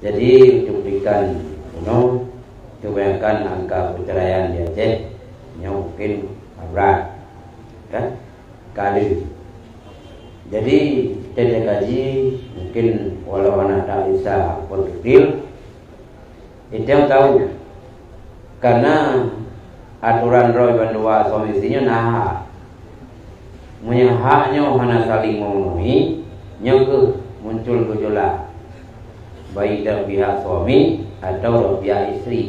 Jadi diberikan kebanyakan angka perceraian di Aceh yang mungkin berat kan kali. Jadi kita kaji mungkin walau anak tak bisa berdetail itu yang tahu karena aturan roy bandua suami istrinya nah haknya hanya saling memenuhi nyengke muncul gejolak baik dari pihak suami atau dari pihak istri.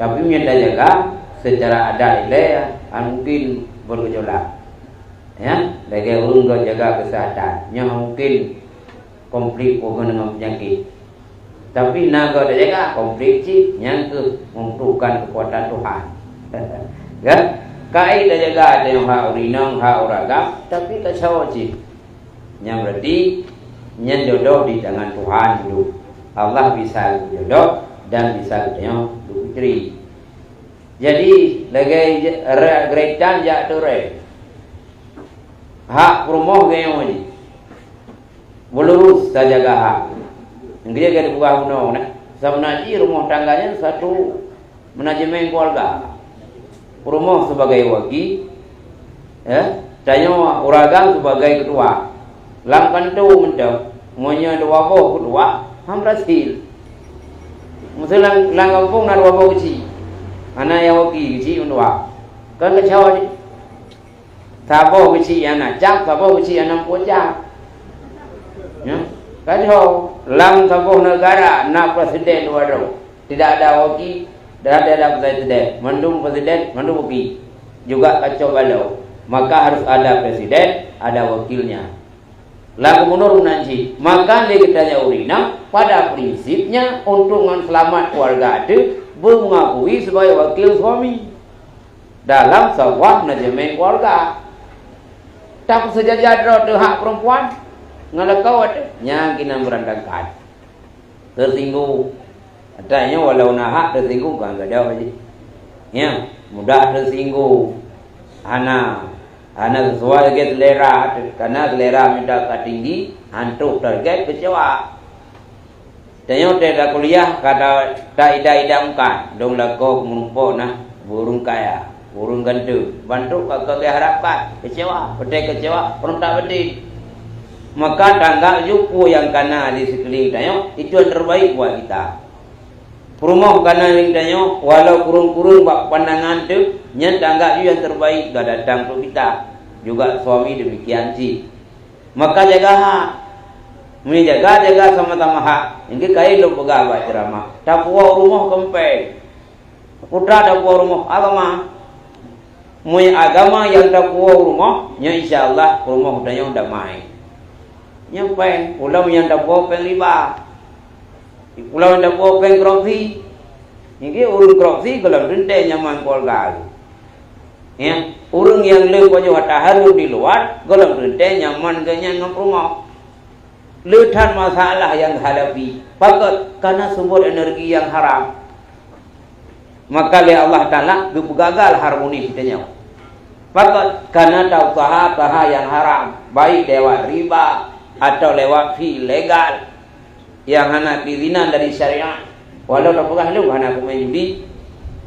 Tapi minta jaga secara adat ya mungkin bergejolak. Ya, lagi urung jaga kesehatan, yang mungkin konflik hubungan dengan penyakit. Tapi naga dah jaga konflik cik, yang ke membutuhkan kekuatan Tuhan. Kan? Kai dah jaga ada yang hak urinang, hak uragam, tapi kacau cik. Yang berarti yang jodoh di tangan Tuhan dulu. Allah bisa jodoh dan bisa jodoh putri. Jadi lagi geretan jak dure. Hak rumah gaya ni, belurus saja hak. Dia kena buah undang, sebenarnya rumah tangganya satu manajemen keluarga. Rumah sebagai wakil, ya, tanya uragam sebagai ketua. Langkan tu mentok, monya dua boh ketua, ham berhasil. Mesti lang pun nak dua boh kecil, anak yang wakil kecil undang, kan kacau ni. Sabo kecil yang nak cak, sabo kecil yang nak pocak. Ya, kacau. Lang sabo negara nak presiden dua dong. Tidak ada wakil, tidak ada presiden. Mandum presiden, mandum wakil. Juga kacau balau. Maka harus ada presiden, ada wakilnya. Lagu menurut nanti. Maka dia kita urina pada prinsipnya untuk selamat keluarga itu mengakui sebagai wakil suami dalam sebuah manajemen keluarga. Tak sejajar tu hak perempuan ngalakau ada yang kena berantakan tersinggung adanya walau nak hak tersinggung kan enggak ada aja ya mudah tersinggung anak sesuai dengan selera karena selera minta tinggi hantuk target kecewa tanya tidak kuliah kata tak ida kan dong lako menumpuk nah burung kaya burung gantung, bantu kau diharapkan, kecewa, betul kecewa, orang tak betul. Maka tangga juku yang kena di sekeliling tanya, itu yang terbaik buat kita. Perumah kena yang tanya, walau kurung-kurung bak pandangan tu, yang tangga yang terbaik dah datang untuk kita. Juga suami demikian sih. Maka jaga hak, ini jaga sama-sama hak. Ini kaya lu pegang buat ceramah. Tak puas rumah kempeng, putra tak puas rumah agama. Mui agama yang tak kuat rumah, nya insyaallah rumah udahnya udah main. Nyampai pulau yang tak kuat pengliba, pulau yang tak kuat pengkrofi. Ini urung krofi kalau rente nyaman keluarga. Ya, urung yang lebih banyak haru di luar, kalau rente nyaman dengan rumah. Letan masalah yang hadapi, pakat karena sumber energi yang haram. Maka oleh Allah Ta'ala gagal harmoni kitanya. Fakat karena tahu usaha yang haram, baik lewat riba atau lewat fee legal yang hanya pilihan dari syariat. Walau tak pernah lu hanya aku main judi,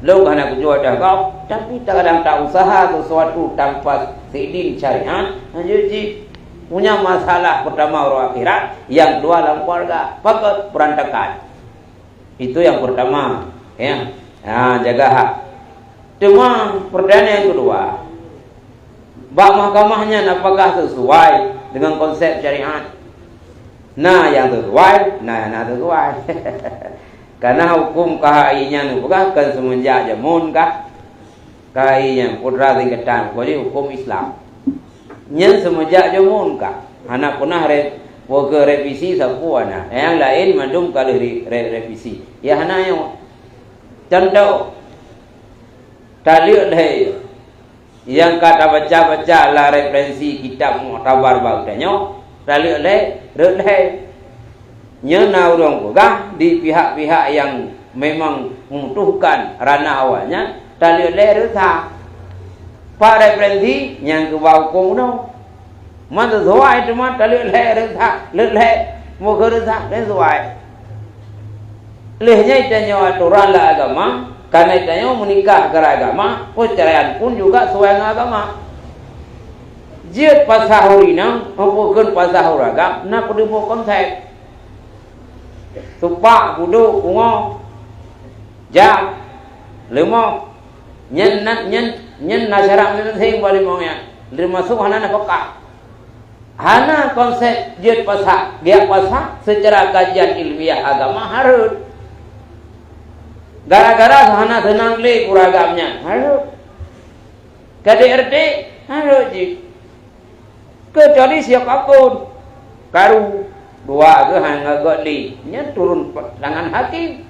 lu hanya aku jual dagang, tapi kadang tak usaha sesuatu tanpa seizin syariat, jadi punya masalah pertama orang akhirat, yang kedua dalam keluarga, fakat berantakan. Itu yang pertama, ya. Nah, jaga hak. Cuma pertanyaan yang kedua, bak mahkamahnya apakah sesuai dengan konsep syariat? Nah, yang sesuai, nah sesuai. Karena hukum KHI-nya bukan semenjak jamun kah? KHI-nya putra tingkatan, jadi hukum Islam. Yang semenjak jamun kah? Anak pernah revisi sapuana. Yang lain mandum kali revisi. Ya anak yang contoh tali leh yang kata baca lah referensi kitab Mu'tabar bagusnya tali leh nyana orang gugah di pihak-pihak yang memang membutuhkan ranah awalnya tali leh resah pak referensi yang ke bawah hukum no mana sesuai cuma tali leh resah mau ke resah sesuai Lehnya itanya aturan lah agama, karena itanya menikah gara agama, perceraian pun juga sesuai dengan agama. Jika pasal hurina, maupun pasal huragam, nak perlu konsep. Tupak, buduk, ungo, jam, lemah, nyen nasyarak menenteng balik maunya. Termasuk hana napakah. Hana konsep jid pasal, dia pasal secara kajian ilmiah agama harus. Gara-gara hana tenang le puragamnya harus. KDRT harus je. Kecuali siapapun karu dua ke hanga godli nya turun tangan hakim.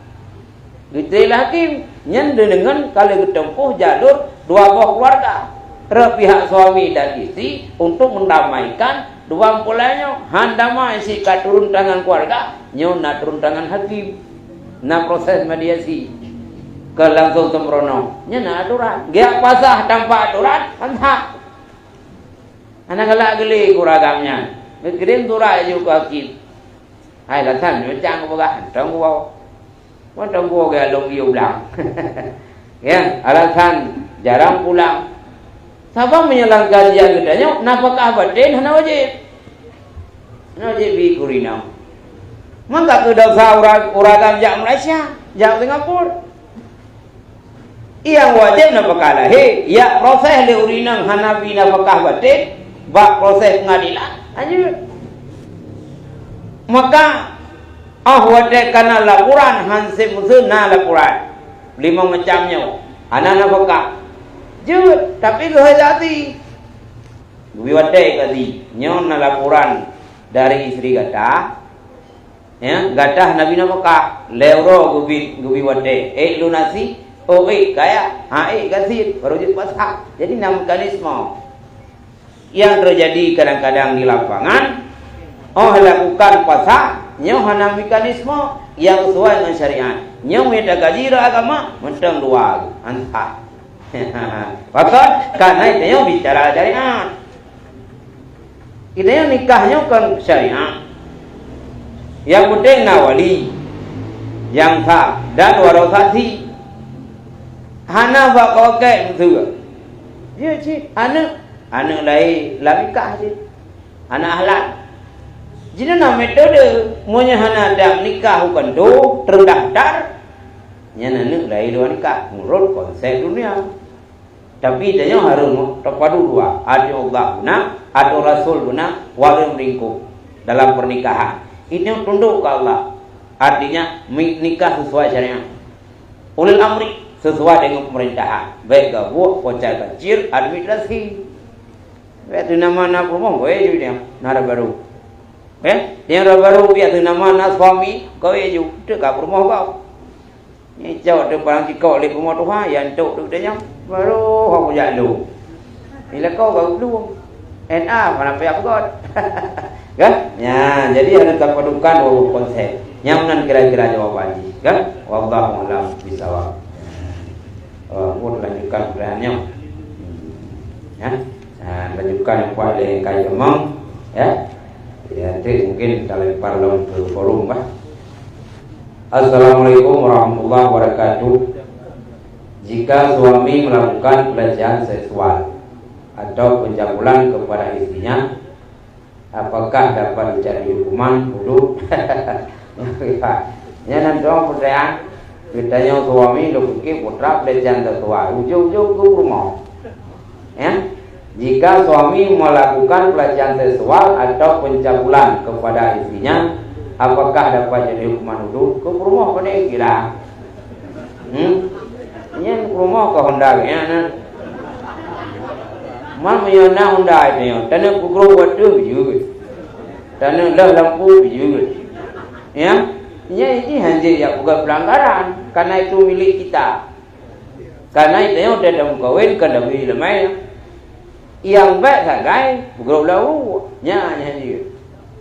Detail hakim nya dengan kali ketempuh jalur dua buah keluarga. Pihak suami dan istri untuk mendamaikan dua empolanya handama isi turun tangan keluarga nyo na turun tangan hakim na proses mediasi ke langsung sembrono nya na aturan dia pasah tanpa aturan antah anak galak geli kuragamnya mikirin turai juga hakim hai là thân nó trang của bạn trong vô có trong vô cái lông yêu lang ya alasan jarang pulang. Siapa menyalang kajian gedanya, napakah batin, hana wajib. Hana wajib bikurina. Maka kedosa uragam jak Malaysia, jak Singapura. Yang wajib napakah lahir, ya proses le urinang hanabi napakah batin, bak proses pengadilan. Aja. Maka wajib kana laporan hansip musuh na laporan. 5 macamnya. Hana napakah. Jut, tapi kehati. Wiwadai kadi, nyon na laporan dari istri gata. Ya, gata nabi napaka, leuro gubi wadai. Lunasi, kaya, kasih baru jut pasal. Jadi nama mekanisme yang terjadi kadang-kadang di lapangan. Lakukan pasal, nyo hana mekanisme yang sesuai dengan syariat. Nyo meda gajira agama, mentang dua antah. Maka karena itu bicara syariat. Itu nikahnya kan syariat. Yang penting nawali, yang sah dan warasati. Hana bakal kayak betul. Dia cik, anak lain nikah cik, anak halal. Jadi nama metode, monya hana dah nikah bukan do terdaftar. Yang anak lain dua nikah, menurut konsep dunia. Tapi dia harus terpadu dua. Ada Allah guna, ada Rasul guna, walau melingkup dalam pernikahan. Ini tunduk ke Allah. Artinya nikah sesuai syariat. Ulil amri sesuai dengan pemerintahan. Baik gabuk, pocah kecil, administrasi. Itu nama anak rumah, boleh juga dia. Nara baru. Yang baru dia tu nama anak suami, kau juga. Itu kat rumah kau. Ini jauh depan kau oleh rumah Tuhan yang tuk tu dia. Baru aku jalu. Bila kau belum NA mana pihak God. Kan? Ya, jadi ada terpadukan konsep. Yang mana kira-kira jawaban ini, kan? Wallahu a'lam bishawab. Lanjutkan pertanyaannya. Ya. Nah, lanjutkan yang paling kaya emang, ya. Ya, nanti mungkin kita lempar dalam forum, kan? Assalamualaikum warahmatullahi wabarakatuh. Jika suami melakukan pelecehan seksual atau pencabulan kepada istrinya, apakah dapat menjadi hukuman wudu? Ya nanti orang pertanyaan, ditanya suami lu pikir putra pelecehan seksual, ujung-ujung ke rumah. Ya, jika suami melakukan pelecehan seksual atau pencabulan kepada istrinya, apakah dapat jadi hukuman wudu? Ke rumah pada kira. Ini rumah ke Honda ya. Mana yang nak Honda itu? Tanah kugro waktu juga. Tanah lah lampu juga. Ya, ini hanya yang bukan pelanggaran karena itu milik kita. Karena itu yang sudah kawin kena beli lemai. Yang baik sagai kugro lau. Ya, hanya.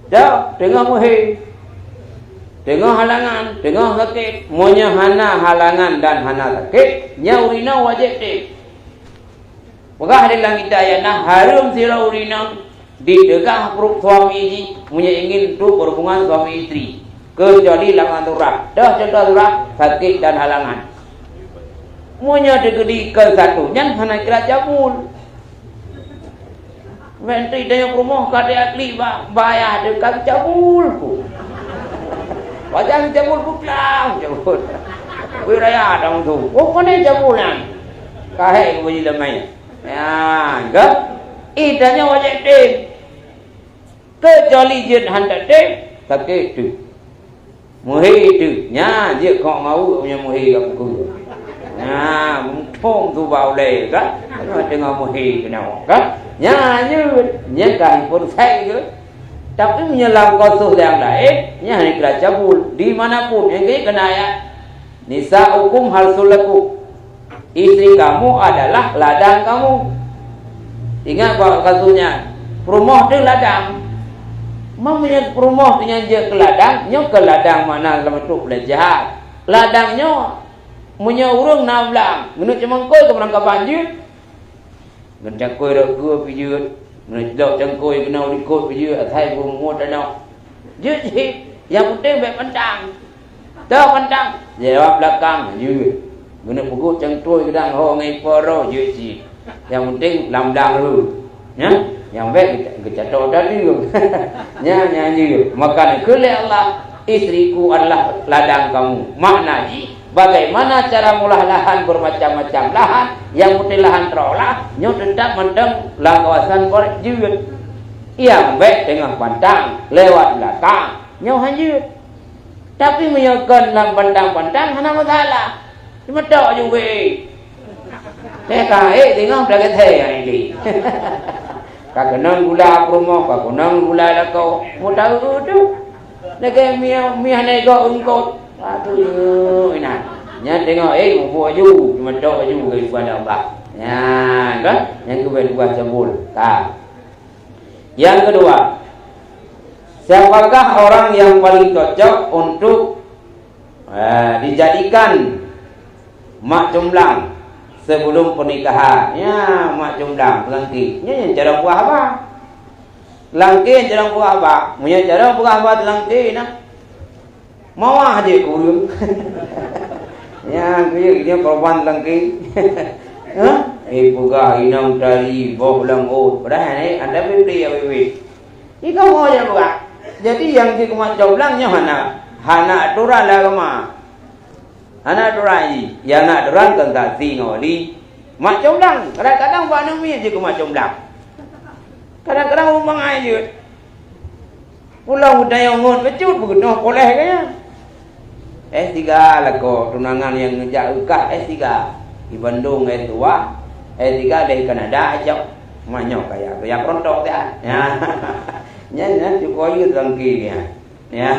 Dah tengah muhir. Tengah halangan, tengah sakit, monya hana halangan dan hana sakit, nya urina wajib dek. Maka hadilah kita ya nah harum sila urina di degah perut suami ini, punya ingin tu berhubungan suami istri. kecuali lawan darurat. Dah contoh darurat, sakit dan halangan. Muanya digedikan satu, jangan hanya kira cabul. Menteri dia rumah kada atli bayar dekat cabul ku. Wajah cabul putlang cabul. Wiraya dong tu. Oh kene cabulan. Kahai ku jadi lemai. Ya, enggak. Idanya wajah tim. Kecuali jin hantar tim, sakit tu. Muhi tu, nya dia kau mau punya muhi aku. Nah, thong tu vào lề kan, tengah muhi kenal kan? Nya kan pun saya ke. Tapi menyelam kosuh yang lain, nya ni kira cabul dimanapun yang ini kena ya. Nisa hukum halsulaku. Istri kamu adalah ladang kamu. Ingat bawa kasusnya, rumah tu ladang. Mamanya rumah punya je ke ladang, nyo ke ladang mana lama tu belajar. Ladangnya punya urung nablang, menut cemangkoi ke perangkap banjir. Ngecakoi dah gua pijut, menut cangkoi kena ikut pijut, atai burung muat anak. Jadi yang penting baik pandang. Dah pandang, jawab belakang je. Menut buku cangkoi kedang ho ngai poro je si. Yang penting lambang dulu. Ya? Yang baik kita tahu tadi tu. Nyanyi. Maka kelih Allah, istriku adalah ladang kamu. Maknanya bagaimana cara mulah lahan bermacam-macam lahan yang putih lahan terolah, nyo tetap mendeng lah kawasan korek jiwet. Yang baik tengah pandang lewat belakang, nyo hanjut. Tapi menyokan dalam pandang-pandang hana masalah. Cuma tak juga. Saya tengok dah kata ini. Kagenan gula promo, kagenan gula lakau, mau tahu tu. Nak mia nego engkau, aduh ina. Nya tengok mau baju, cuma dok baju ke pada Allah. Ya, kan? Yang kedua buat cabul. Tak. Yang kedua, siapakah orang yang paling cocok untuk dijadikan mak comblang sebelum pernikahan? Ya, mak comblang lelaki. Nya cara buah apa? Lelaki cara buah apa? Punya cara buah apa lelaki nah. Mau aja kurung. Ya, dia korban lelaki. Hah? Buka inang tali bohlang padahal ni ada beli ya beli. Ika mau aja buka. Jadi yang di mak comblangnya hana aturan lah kemah. Anak durai, yang nak duran kan tak tingoli. Mak comblang, kadang-kadang buat nami aja ke mak comblang. Kadang-kadang rumah aja. Pulang budaya ngon kecut begitu boleh kaya. S3 lah kau tunangan yang ngejak ukah S3 di Bandung tua. S3 dari Kanada aja. Maknya kayak yang rontok dia. Ya. Nya cukup itu lengki ya. Ya.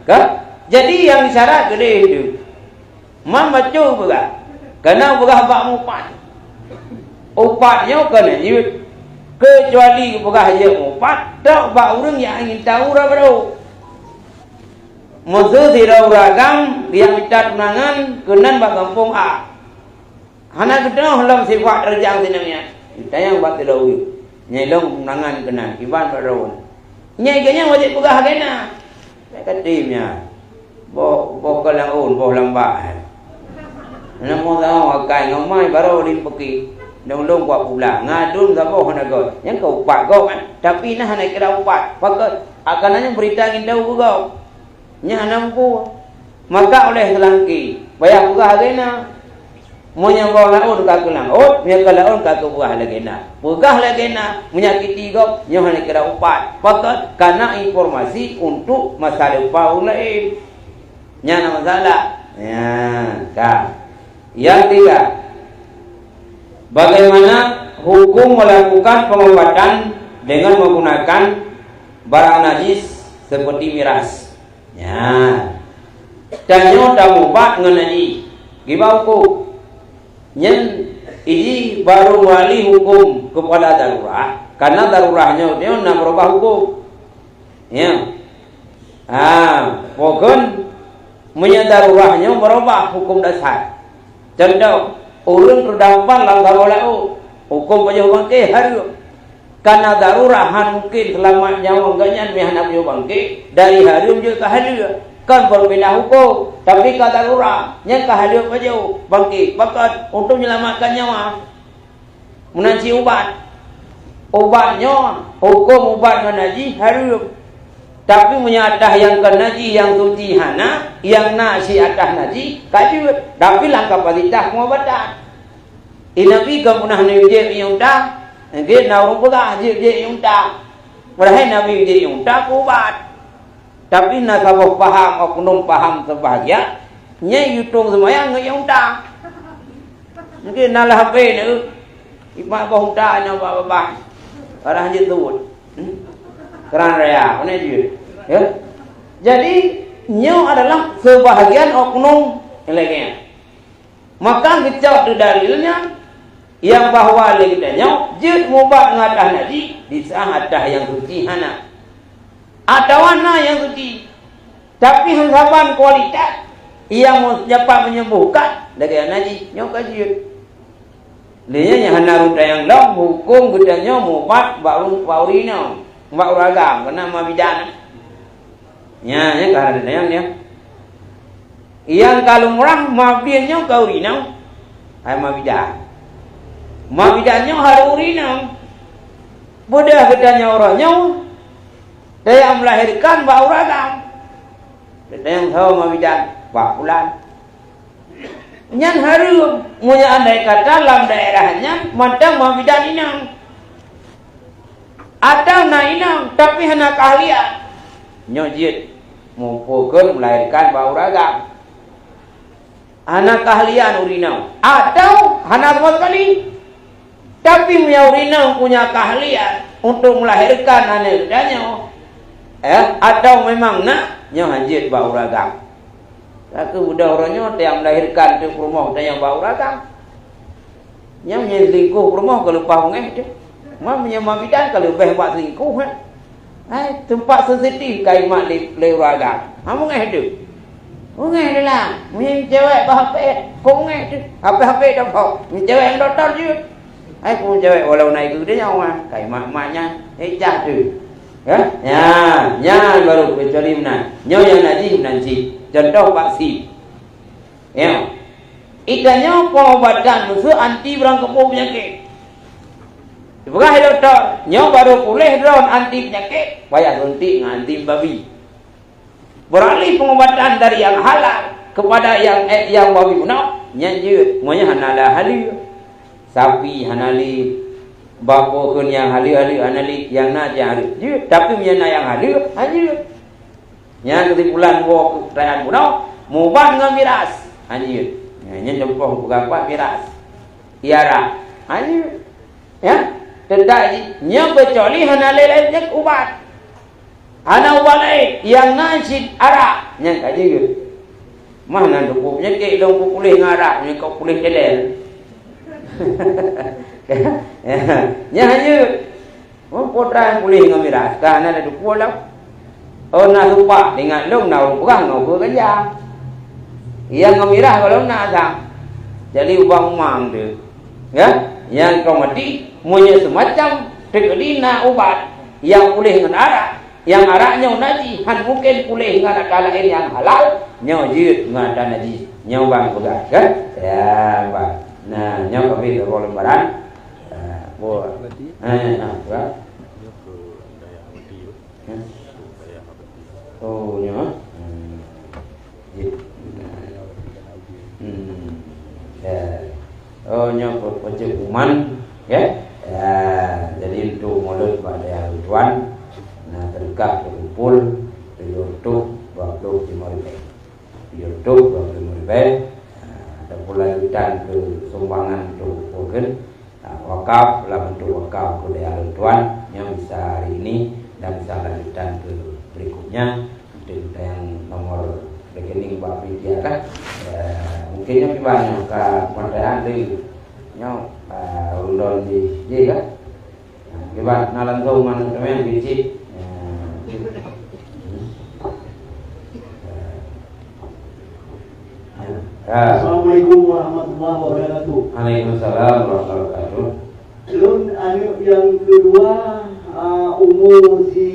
Kan? Jadi yang syarat gede itu. Man baca juga, kena berapa upat, upatnya kena jiwit, kecuali berapa upat, tak bak orang yang ingin tahu berapa. Maksud tidak beragam, yang minta tunangan, kena bak kampung A. Hana kita dalam sifat terjang sinamnya, kita yang bak terlalu, nyelong tunangan kena, iban berapa. Nyaikannya wajib berapa kena, saya timnya, boh kelang boh lambat. Namo tahu akai ngamai baru limpaki dong kuat pula ngadun sabo hanago yang kau upat kau kan tapi nah nak kira upat pakai akannya berita indah kau nya nampu maka oleh selangki bayar buka hargana monya kau laun ka kulang nya kalaun ka ku buah lagena buka lagena menyakiti kau nya nak kira upat pakai karena informasi untuk masa depan lain nya nama masalah ya kan. Yang ketiga, bagaimana hukum melakukan pengobatan dengan menggunakan barang najis seperti miras. Ya. Dan nyoda mubat ngenani. Gimana hukum? Nyen ini baru wali hukum kepada darurat. Karena darurahnya dia nak berubah hukum. Ya. Pokoknya menyadarurahnya berubah hukum dasar. Contoh, orang terdapat langgar olah hukum pajak bangkit hari. Karena darurahan mungkin selamat nyawa ganyan mihan abjau bangkit dari hari juga ke hari. kan berbeda hukum, tapi kata darurat, yang kehadir baju bangkit, bakat untuk menyelamatkan nyawa, menanci obatnya, hukum obat menaji harum, tapi menyatah yang kenaji yang suci hana, yang nasi atas naji kajut, tapi langkah palitah pengobatan. Inabi kemunah nujib yang dah, dia nauru pula jib yang dah, berhai nabi jib yang dah obat. Tapi nasabah paham, oknum paham sebahagia, nyai yutung semuanya yang dah. Mungkin nalah HP ni, imak kau dah ni apa-apa, orang je tu, keran raya, mana je, ya. Jadi nyo adalah sebahagian oknum elegan. Maka kita dalilnya yang bahwa legitanya jid mubat ngadah naji di saat yang suci hana atau mana yang suci tapi hansaban kualitas yang dapat menyembuhkan dari naji nyok kajid dia yang hana ruda yang dah hukum gudanya mubat baurina bauragam kena mabidana nya karena yang kalau murah mabiannya kaurina ay mabidana mabidanya harurina bodah gedanya orangnya dia yang melahirkan bauragam dia yang tahu mabidan bakulan nyan harum punya andai kata dalam daerahnya mantang mabidan inang atau na inang tapi hana keahlian nyojit mupukun melahirkan bauragam hana keahlian urinau atau hana sama sekali tapi urina punya keahlian untuk melahirkan anak dadanya, atau memang nak nyo hanjit bauragam. Aku budak orangnya yang melahirkan tu rumah dan yang bauragam. Yang menyelingkuh rumah kalau pahung dia. Mam menyamabidan kalau lebih buat selingkuh tempat sensitif kai mak leuragam. Hamu ngeh tu. Ngeh lah, punya cewek bahapet, kau ngeh tu. Apa-apa dah kau. Cewek yang doktor je. Aku cewek walau naik ke dia nyawa, kayak mak-maknya, jatuh, ya, baru kecuali mana, yang nanti, contoh vaksin, ya, ikannya pengobatan musuh anti berangkapuk penyakit, bukan dokter, baru pulih drone anti penyakit, bayar suntik anti babi, beralih pengobatan dari yang halal kepada yang babi punah, nyanyi, semuanya hanalah halal. Sapi hanali bapa kun yang halil hanali yang nak yang halil tapi menyana yang halil anjir yang kesimpulan buah kerajaan punau mubah dengan miras anjir nya jempol berapa miras iara anjir ya tetapi nya kecuali hanali lain ubat hana ubat lain yang nasid arak nya kaji mana dukupnya ke dong pulih ngarak nya kau pulih kedel ya hanya potra pulih dengan miras karena ada dua lah nak lupa dengan dong nak kurang nak kerja yang ngemirah kalau nak tak jadi ubang umang tu ya yang kau mati punya semacam terkena ubat yang pulih dengan arak yang araknya naji han mungkin pulih dengan ada lain yang halal nyo jid dengan ada naji nyo bang pegang kan ya bang. Nah, nyok kami kalau lebaran, buat, oh nyok, oh nyok pojok kuman, ya, jadi untuk mulut pada yang tuan, nah terdekat berkumpul di YouTube 25.000, YouTube 25.000. Ada pula dan ke sumbangan untuk organ wakaf lah bentuk wakaf ke daerah tuan yang bisa hari ini dan bisa lanjutkan ke berikutnya untuk yang nomor rekening bapak dia kan mungkinnya banyak ke pendataan di nyok undon di kan kibat nalan tuh mana temen biji Assalamualaikum warahmatullahi wabarakatuh. Waalaikumsalam warahmatullahi wabarakatuh. Lalu yang kedua umur si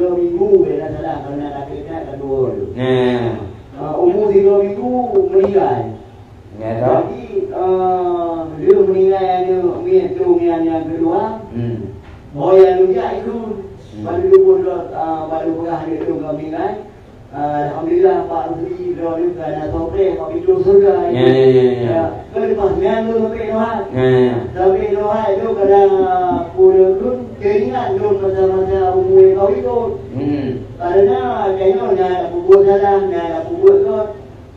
2 minggu beda salah karena laki-laki kedua tu. Nah. Umur 3 minggu meninggal. Ya tahu. Jadi dia meninggal dia ambil tu yang kedua. Oh yang dia itu pada pun pada pegah dia tu meninggal. Alhamdulillah Pak Menteri dia kerana topeng Pak Pintu Surga. Ya. Lepas yang tu sampai Nohat. Sampai Nohat tu kadang pura pun keingat tu masa-masa umur kau itu. Karena kayaknya nak buat salah, nak buat kot.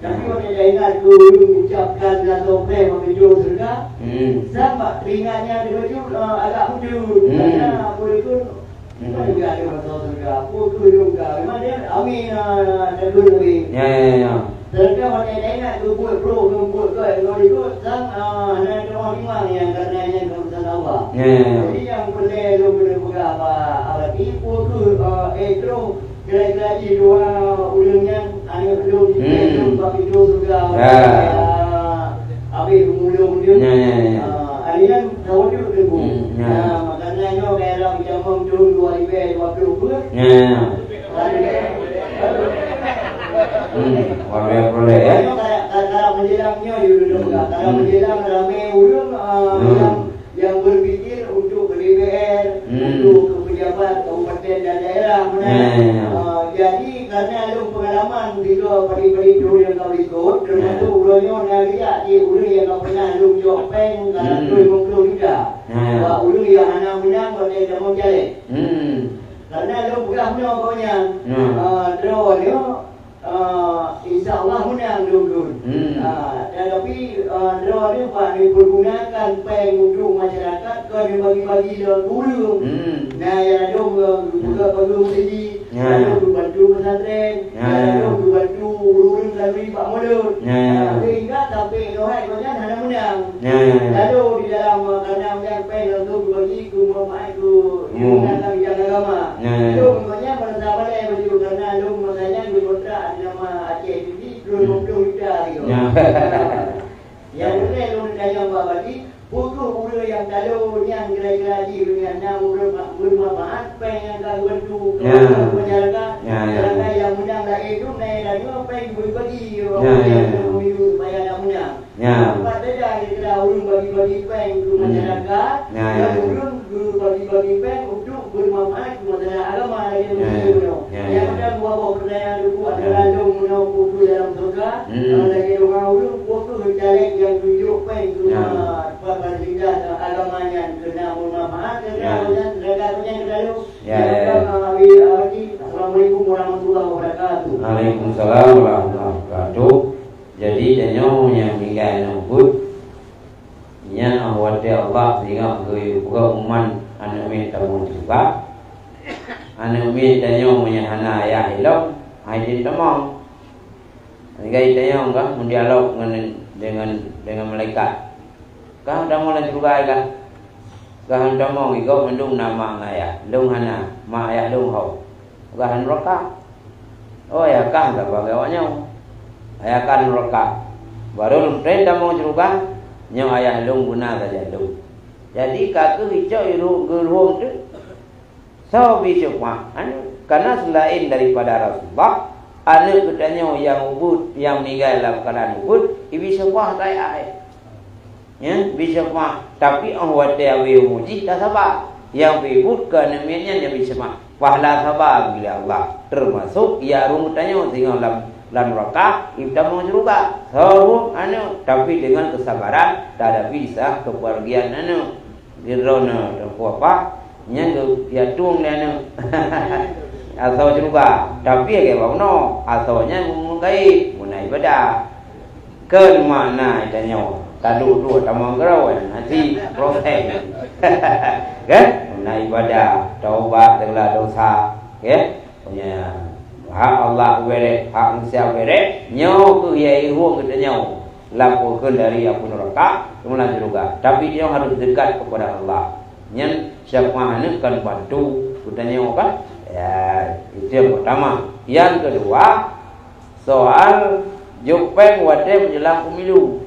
Tapi orang yang ingat guru ucapkan dalam topeng Pak Pintu Surga. Sampai teringatnya dia tu agak wujud. Karena pura pun juga ada masuk surga. Pukul juga. Memang dia amin dan dulu ni. Ya. Serta orang yang ingat buat pro, buat kalau ikut sang ada orang imam yang karenanya keputusan Allah. Jadi yang boleh pegang apa pukul terus kira-kira dua ulangnya ada belum belum tapi dua surga. Habis mulung dia. Alian tahu dia tu. Maknanya kalau kita mengurus 2020. Boleh ya. Kalau menjelangnya dulu kalau menjelang ramai ulun yang berpikir untuk DPR, untuk pejabat kabupaten dan daerah jadi karena ada pengalaman juga pada-pada dulu yang kau ikut, termasuk ulunnya nak di ulun yang kau pernah lu jopeng kalau tu mengklu juga. Wah ulun yang anak menang pada demo jalan. Karena lu pegahnya pokoknya. Draw dia insya-Allah menang dulu. Tetapi draw dia Pak dipergunakan peng untuk masyarakat ke dibagi-bagi dalam dulu. Nah yang ada juga perlu sini. Ada bantu pesantren, ada bantu urus dari Pak Mulut. Sehingga sampai Nohat macam ada menang. Lalu di dalam kerana yang pen untuk bagi ku mamak ku yang jaga agama. Lalu maknanya pada sahabat yang begitu kerana lalu maknanya di kontrak nama Aceh ini 20 juta gitu. Yang boleh lu tanya Pak Badi pukul yang kalau yang kira-kira di dengan nama bermanfaat pengen tak bantu masyarakat yang menang dah itu naik dah dua pengen berbagi supaya nak menang. Tempat saja kita ulun bagi-bagi pengen ke masyarakat dan ulun bagi-bagi pengen untuk bermanfaat ke masyarakat agama yang ada dua pertanyaan dulu ada lalu menang pukul dalam surga lagi orang ulun pukul caleg yang tunjuk pengen ke berlidah agamanya kena bermanfaat kena rekan-rekan lalu. Assalamualaikum warahmatullahi wabarakatuh. Waalaikumsalam warahmatullahi wabarakatuh. Jadi danyo yang meninggal nubut nya awate Allah sehingga ke uman anu minta juga anu minta danyo menyahana ya ilok haji tamam. Ngai danyo enggak mendialog dengan malaikat. Kau dah mula juga kan? Kau dah mau ikut mendung nama ayah, lung hana, mak ayah lung hau. Kau neraka. Oh ya kan tak bagainya. Ayah kan neraka. Baru lung dah mau juga, nyaw ayah lung guna saja lung. Jadi kakak hijau iru geruang tu, so bisuk mah. Karena selain daripada Rasulullah, anak katanya yang ubud, yang meninggal dalam keadaan ubud, ibu sebuah saya. Ya, bisa mah. Tapi orang wate awe muji tak sabar. Yang bebut ke namanya dia bisa mah. Pahala sabar bila Allah. Termasuk ya rumutannya sehingga dalam neraka kita mau juga. So, tapi dengan kesabaran tak ada bisa kepergian dirona apa? Nya dia tung dia asal juga. Tapi kayak bauno, asalnya mengkai guna ibadah. Ke mana itanya? Tadu dua tamang gerawan nanti proses kan nah ibadah taubat segala dosa punya hak Allah bere hak manusia bere nyo tu ye ruang kita nyo laporkan dari apa neraka kemudian juga tapi dia harus dekat kepada Allah nyen siapa kan bantu kita nyo kan ya itu yang pertama. Yang kedua soal jopeng wate menjelang pemilu.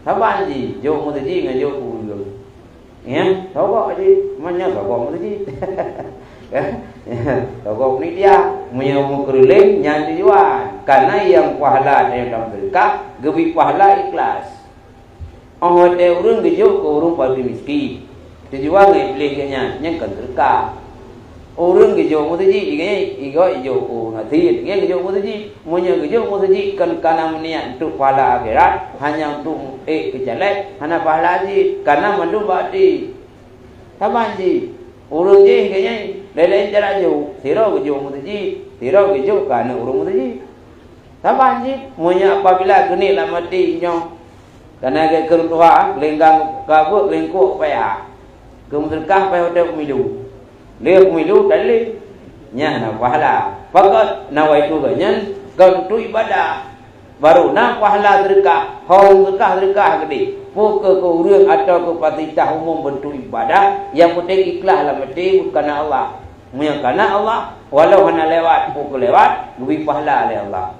Sabar ji, jauh mesti dengan jauh puluh. Ya, tahu tak ji? Mana tak kau mesti. Togok ni dia punya mukriling yang dijual. Karena yang pahala yang dalam sedekah, gebi pahala ikhlas. Oh, ada orang gejuk ke orang paling miskin. Dijual ngai belinya yang kan sedekah. Orang gejuk mesti ngai igo ijo ngati, ngai gejuk mesti punya gejuk mesti kan karena niat untuk pahala akhirat, hanya untuk kejalek, hanya pahala haji karena mandu bati. Taman ji. Urung je kayaknya lain cara jauh. Siro ke jauh mesti, siro ke jauh karena urung mesti. Taman je, punya apabila kini lah mati nyo. Karena ke kerutua, lenggang kabut, lengkuk payah. Kemudian payah hotel pemilu. Leh pemilu tadi, nya na pahala. Pakat nawai tu ganyan, kan tu ibadah. Baru na pahala sedekah, hong sedekah gede. Pukul ke urang atau ke patitah umum bentuk ibadah yang penting ikhlas lah mesti kerana Allah. Munya kerana Allah walau hana lewat pukul lewat lebih pahala oleh Allah.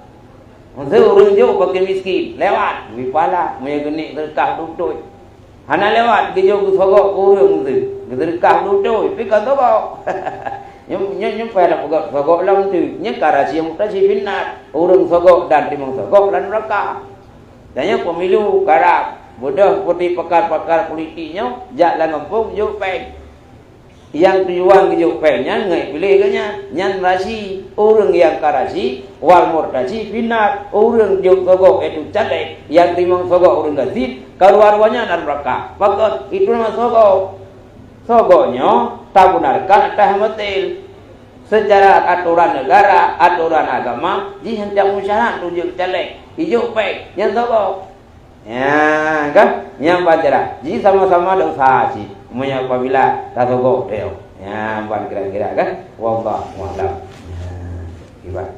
Untuk urang jauh pakai miskin lewat lebih pahala. Munya genik sedekah duduk. Hana lewat ke jauh ke sogok urang tu. Sedekah duduk pi ka sogok. Nyem pada pegak sogok lam tu. Nya karasi yang mutasi finat. Urang sogok dan timang sogok lan neraka. Dan yang pemilu karab bodoh putih pakar-pakar politiknya jalan ngempung juk peng. Yang tujuan ke juk pengnya ngai pilih kanya nyan rasi orang yang karasi wal murtasi finat orang juk sogok itu cadek yang timang sogok orang gazid karuarwanya neraka. Pakot itu nama sogok. Sogoknya tak benarkan tah metil. Secara aturan negara, aturan agama, ji hendak musyarat tujuk cadek ijuk peng nyan sogok. Ya kan yang baca jadi sama-sama dosa sih punya apabila tak sogok deo ya bukan kira-kira kan wallah mualam ibarat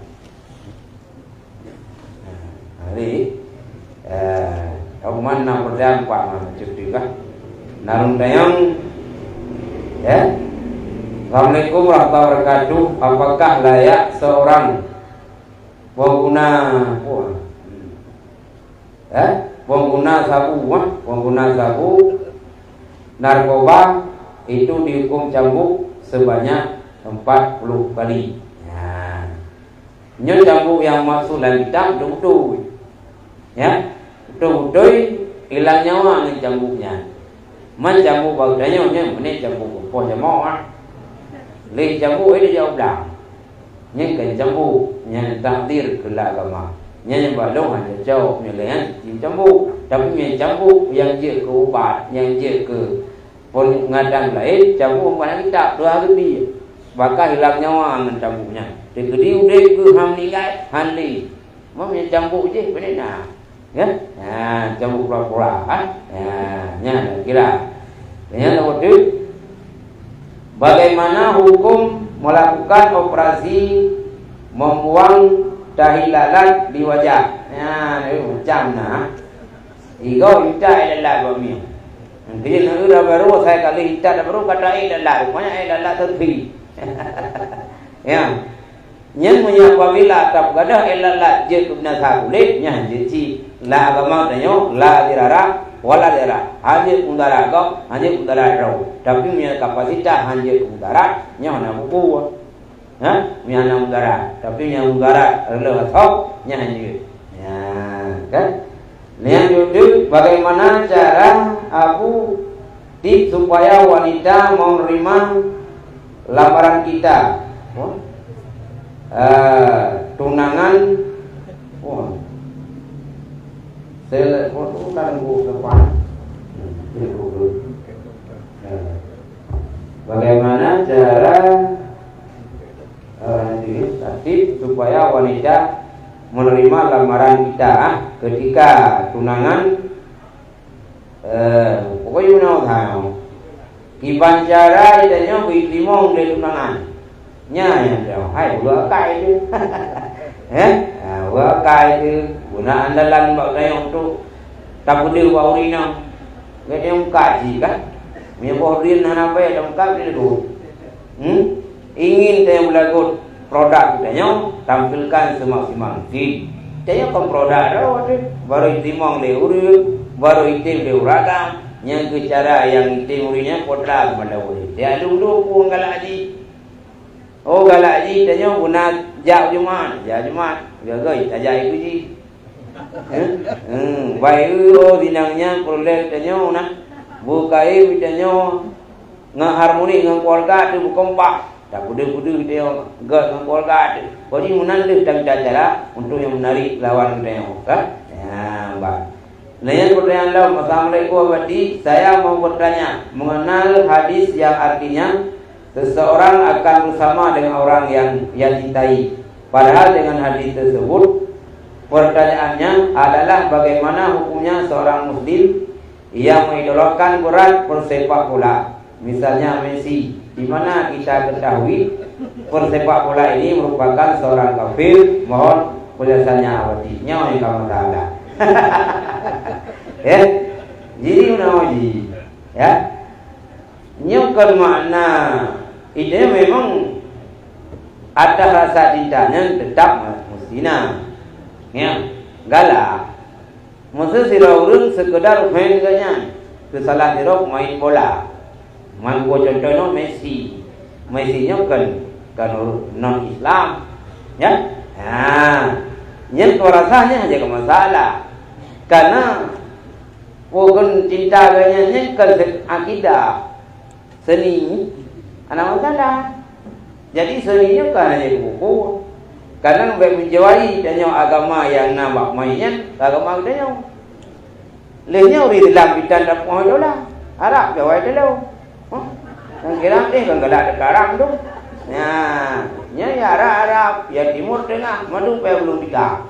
hari aku mana berdampak macam tu kan narung dayang ya. Assalamualaikum warahmatullahi wabarakatuh. Apakah layak seorang pengguna pengguna sabu narkoba itu dihukum cambuk sebanyak 40 kali. Ya. Nyo cambuk yang masuk dalam kitab betul. Ya. Betul hilang nyawa dengan cambuknya. Man cambuk baudanya nya meneh cambuk po jamo ah. Le cambuk ini jauh dah. Nya kan cambuk nya takdir kelak agama. Yang balong hanya jauh milihan campur, tapi yang campur yang je ke ubat, yang je ke pengadaan lain campur bukan kita dua hari bakal hilang nyawa dengan campurnya. Jadi udah ke ham meninggal handi, mau yang campur je benar nak, ya? Ya campur pura-pura, ya kira. Yang kedua, bagaimana hukum melakukan operasi membuang tahi lalat di wajah. Ya, macam na. Igo ita lalat bami. Nanti nak baru saya kali ita baru kata lalat. Rupanya lalat terpi. Ya. Nyen punya apabila tak gadah lalat je kubna kulit nya je la agama tanyo la dirara wala dira. Hanya undara go, hanya undara ro. Tapi punya kapasitas hanya undara nya na buku. Yang udara, tapi yang udara adalah top nyanyi. Ya, kan? Yang kedua, bagaimana cara Abu tips supaya wanita mau menerima lamaran kita? Tunangan, bagaimana cara tip supaya wanita menerima lamaran kita ketika tunangan pokoknya tahu kiban cara itanya bilimong dari tunangan nya yang hai dua kai itu dua kai itu guna andalan bak saya untuk tabudir waurina gak yang kaji kan punya borin apa ya dongkap itu ingin saya melakukan produk kita tampilkan semaksimal mungkin. Saya kan produk baru timong leuri, baru itim leuragam, yang ke cara yang itim urinya potrak pada uri. Dia dulu pun kalau aji, Oh galak ji tanya guna jauh Jumat, gagai tajai ku ji. Baik oh dinangnya prolek tanya na. Bukai bitanya ngah harmoni ngah keluarga tu kompak. Tak kudu-kudu dia gak ngah keluarga tu. Jadi menanduk dan cara untuk yang menarik lawan kita kan? Ya, baik. Lain pertanyaan lain. Assalamualaikum warahmatullahi. Saya mau bertanya mengenal hadis yang artinya seseorang akan bersama dengan orang yang ia cintai. Padahal dengan hadis tersebut pertanyaannya adalah bagaimana hukumnya seorang muslim yang mengidolakan berat persepak bola, misalnya Messi, di mana kita ketahui persepak bola ini merupakan seorang kafir. Mohon penjelasannya awatinya oleh kamu taala. Ya, jadi unawaji, ya, nyokal makna ini memang ada rasa cintanya tetap mustina, ya, galak. Masa siraurin sekedar main ganyan, kesalah sirau main bola. Main gua contohnya Messi nya kan non Islam, ya. Yang rasanya aja ke masalah, karena bukan cinta ganyan kan akidah seni, anak masalah. Jadi seninya kan hanya buku. Kadang menjawai tanya agama yang nampak mainnya agama dia. Lehnya uri dalam bidan dak lah. Arab jawai dulu. Yang kira kan galak dekat tu. Ya Arab, ya Timur Tengah, madu belum tiga.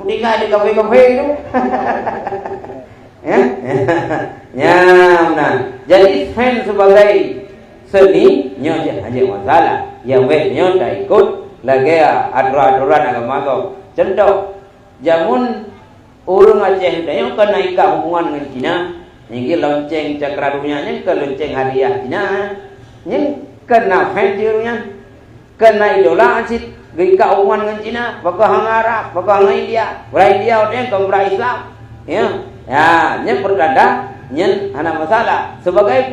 Tiga di kafe-kafe itu. Ya, benar. Jadi fan sebagai seni nyonya aja masalah. Yang baiknya tak ikut lagi aturan-aturan agama kau. Contoh, jamun urung Aceh dah yang kena ikat hubungan dengan Cina, ini lonceng cakra dunia ni, ke lonceng hadiah Cina, ni kena fansirunya, kena idola asyik ikat hubungan dengan Cina, bakal hang Arab, bakal hang India, berai India orang kau berai Islam, ya, ni perkara. Nyen anak masalah sebagai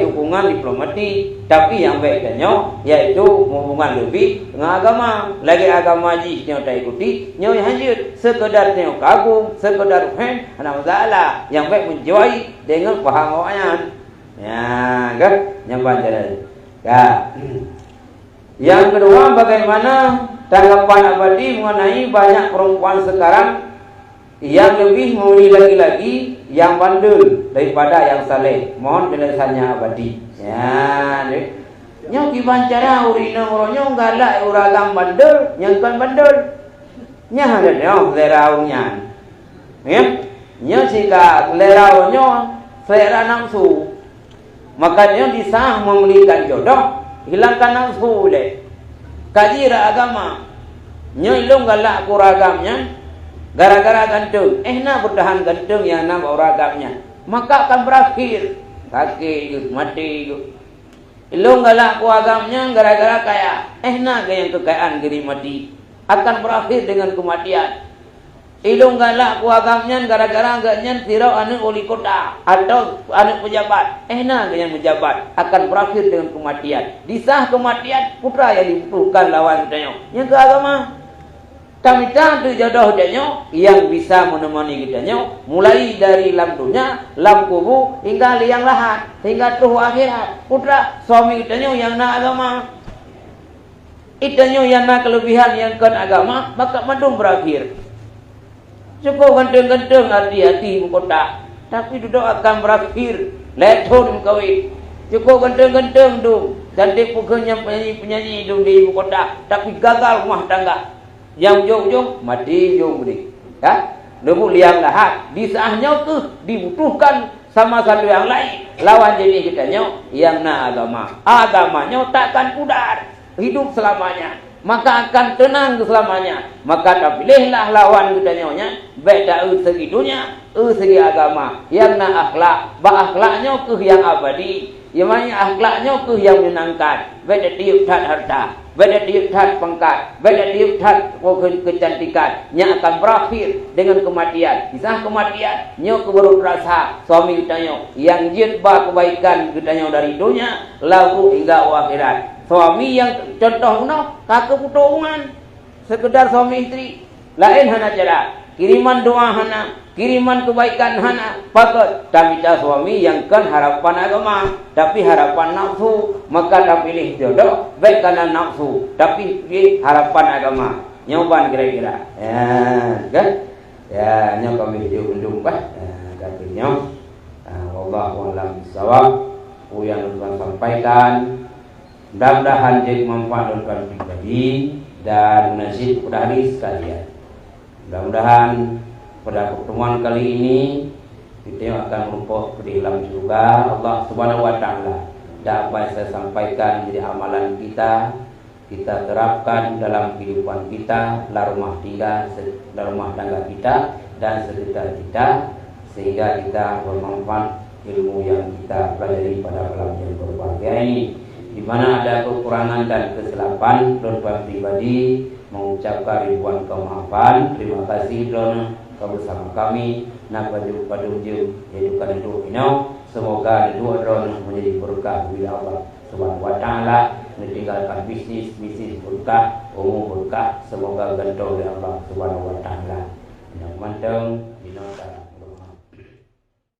dukungan diplomatik, tapi yang baiknya yaitu hubungan lebih dengan agama. Lagi agama ji nyo tak ikuti, nyo hancur sekedar nyo kagum, sekedar fan, anak masalah. Yang baik menjuai dengan faham awaknya. Ya, kan? Yang banjaran. Ya. Yang kedua, bagaimana tanggapan Abadi mengenai banyak perempuan sekarang yang lebih memilih laki-laki yang bandel daripada yang saleh? Mohon penjelasannya Abadi. Ya, nyo kibancara urina oronyo galak uragam bandel, yang kan bandel. Nya ada nyo selera urnya. Ya, nyo jika selera oronyo selera nafsu. Makanya disah memilihkan jodoh, hilangkan nafsu le. Kajira agama. Nyo ilung galak kuragamnya. Gara-gara gantung, nak bertahan gantung yang nak oragamnya, maka akan berakhir kaki mati. Ilung galak kuagamnya gara-gara kaya, nak yang kekayaan giri mati, akan berakhir dengan kematian. Ilung galak kuagamnya gara-gara agaknya tirau anak wali kota atau anak pejabat, nak yang pejabat, akan berakhir dengan kematian. Disah kematian putra yang dibutuhkan lawan kita yang ke agama. Kami tu jodoh dia yang bisa menemani kita mulai dari lam dunia, lam kubur hingga liang lahat, hingga tuh akhirat. Putra suami kita yang nak agama, kita yang nak kelebihan yang kan agama, maka mandung berakhir. Cukup ganteng-ganteng hati-hati ibu kota, tapi duduk akan berakhir. Letun kawin. Cukup ganteng-ganteng tu, cantik pukulnya penyanyi-penyanyi di ibu kota, tapi gagal rumah tangga. Yang jauh-jauh mati jauh beri, ya. Lebu liang lahat, disahnya ke dibutuhkan sama satu yang lain. Lawan jenis kita yang nak agama, agamanya takkan pudar hidup selamanya, maka akan tenang selamanya. Maka tak pilihlah lawan kita baik tak segi dunia, segi agama. Yang nak akhlak, akhlaknya ke yang abadi, yang mana akhlaknya ke yang menyenangkan. Baik tiup tat harta, baik tiup tat pangkat, baik tiup tat kecantikan, yang akan berakhir dengan kematian. Kisah kematian, nyo keburuk rasa suami kita yang jitba kebaikan kita dari dunia lalu hingga akhirat. Suami yang contoh kakak putuan sekedar suami istri lain hana cara kiriman doa hana, kiriman kebaikan hana, pakat tapi suami yang kan harapan agama tapi harapan nafsu, maka tak pilih jodoh baik karena nafsu tapi harapan agama. Nyoban kira-kira ya kan ya nyo kami diundung bah katanya wallahu a'lam bishawab. Yang Tuhan sampaikan mudah-mudahan jadi manfaat untuk pribadi dan nasib pada hari sekalian. Mudah-mudahan pada pertemuan kali ini kita akan merupakan ke dalam surga Allah Subhanahu wa taala. Dan apa yang saya sampaikan jadi amalan kita terapkan dalam kehidupan kita, dalam rumah tangga kita dan sekitar kita, sehingga kita bermanfaat ilmu yang kita pelajari pada malam yang berbahagia ini. Di mana ada kekurangan dan kesilapan, Don pribadi mengucapkan ribuan kemaafan. Terima kasih Don bersama kami. Nak padu yaitu kan itu semoga dua Don menjadi berkah bila Allah Subhanahu wa taala, meninggalkan bisnis berkah, umum berkah, semoga gantong oleh Allah Subhanahu wa taala. Yang manteng di